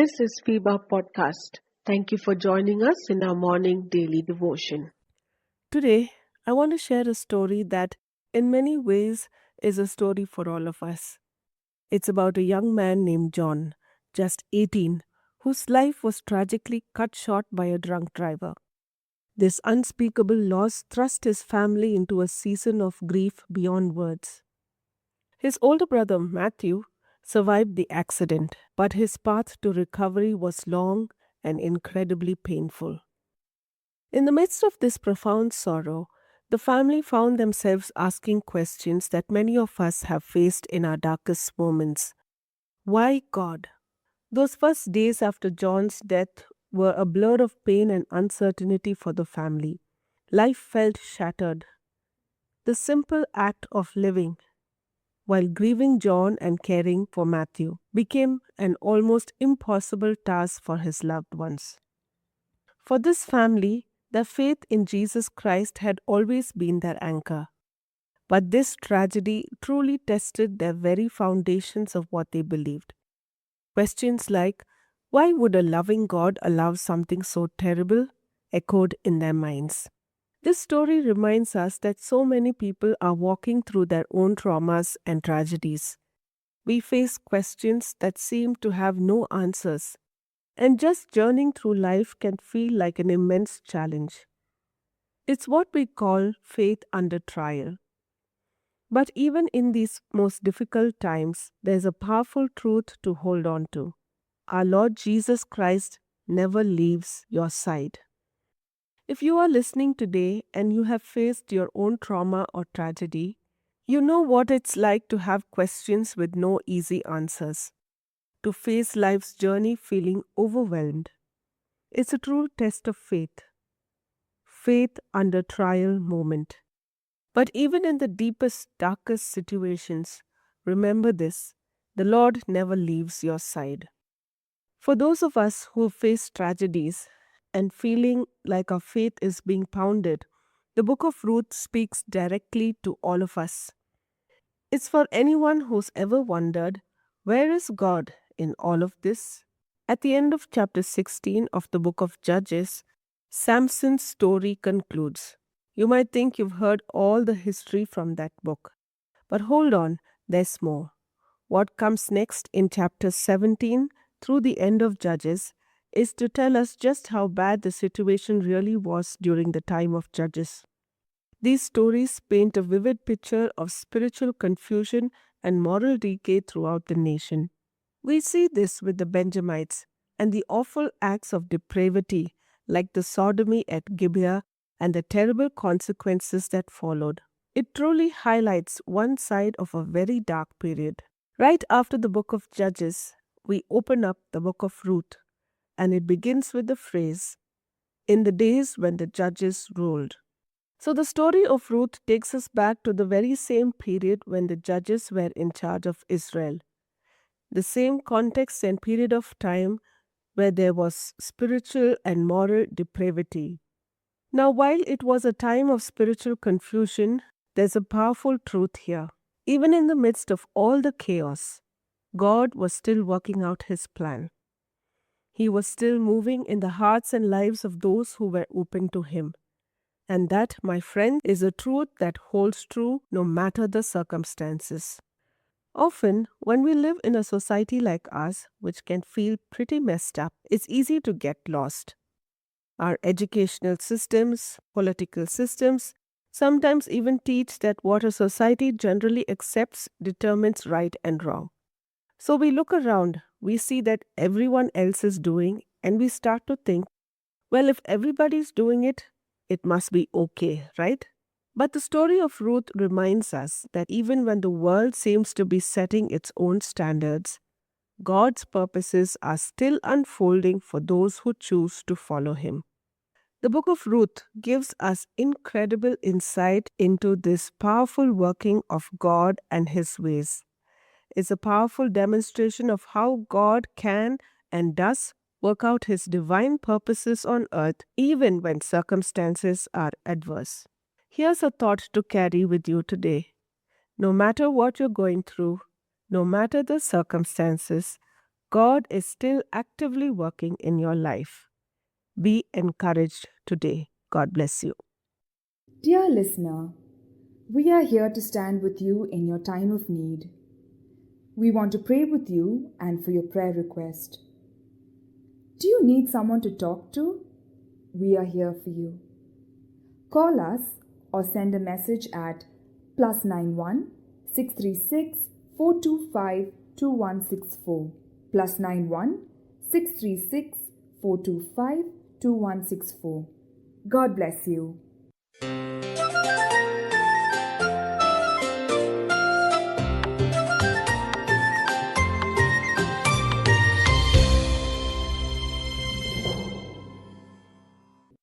This is FIBA Podcast. Thank you for joining us in our morning daily devotion. Today, I want to share a story that, in many ways, is a story for all of us. It's about a young man named John, just 18, whose life was tragically cut short by a drunk driver. This unspeakable loss thrust his family into a season of grief beyond words. His older brother, Matthew, survived the accident, but his path to recovery was long and incredibly painful. In the midst of this profound sorrow, the family found themselves asking questions that many of us have faced in our darkest moments. Why God? Those first days after John's death were a blur of pain and uncertainty for the family. Life felt shattered. The simple act of living, while grieving John and caring for Matthew, became an almost impossible task for his loved ones. For this family, their faith in Jesus Christ had always been their anchor. But this tragedy truly tested their very foundations of what they believed. Questions like, why would a loving God allow something so terrible? Echoed in their minds. This story reminds us that so many people are walking through their own traumas and tragedies. We face questions that seem to have no answers, and just journeying through life can feel like an immense challenge. It's what we call faith under trial. But even in these most difficult times, there's a powerful truth to hold on to. Our Lord Jesus Christ never leaves your side. If you are listening today and you have faced your own trauma or tragedy, you know what it's like to have questions with no easy answers, to face life's journey feeling overwhelmed. It's a true test of faith. Faith under trial moment. But even in the deepest, darkest situations, remember this: the Lord never leaves your side. For those of us who face tragedies and feeling like our faith is being pounded, the book of Ruth speaks directly to all of us. It's for anyone who's ever wondered, where is God in all of this? At the end of chapter 16 of the book of Judges, Samson's story concludes. You might think you've heard all the history from that book. But hold on, there's more. What comes next in chapter 17 through the end of Judges is to tell us just how bad the situation really was during the time of Judges. These stories paint a vivid picture of spiritual confusion and moral decay throughout the nation. We see this with the Benjamites and the awful acts of depravity like the sodomy at Gibeah and the terrible consequences that followed. It truly highlights one side of a very dark period. Right after the book of Judges, we open up the book of Ruth, and it begins with the phrase, in the days when the judges ruled. So the story of Ruth takes us back to the very same period when the judges were in charge of Israel. The same context and period of time where there was spiritual and moral depravity. Now, while it was a time of spiritual confusion, there's a powerful truth here. Even in the midst of all the chaos, God was still working out his plan. He was still moving in the hearts and lives of those who were open to him. And that, my friend, is a truth that holds true no matter the circumstances. Often, when we live in a society like ours, which can feel pretty messed up, it's easy to get lost. Our educational systems, political systems, sometimes even teach that what a society generally accepts determines right and wrong. So we look around, we see that everyone else is doing, and we start to think, well, if everybody's doing it, it must be okay, right? But the story of Ruth reminds us that even when the world seems to be setting its own standards, God's purposes are still unfolding for those who choose to follow Him. The book of Ruth gives us incredible insight into this powerful working of God and His ways. It's a powerful demonstration of how God can and does work out His divine purposes on earth even when circumstances are adverse. Here's a thought to carry with you today. No matter what you're going through, no matter the circumstances, God is still actively working in your life. Be encouraged today. God bless you. Dear listener, we are here to stand with you in your time of need. We want to pray with you and for your prayer request. Do you need someone to talk to? We are here for you. Call us or send a message at +91 636 425 2164 +91 636 425 2164. God bless you.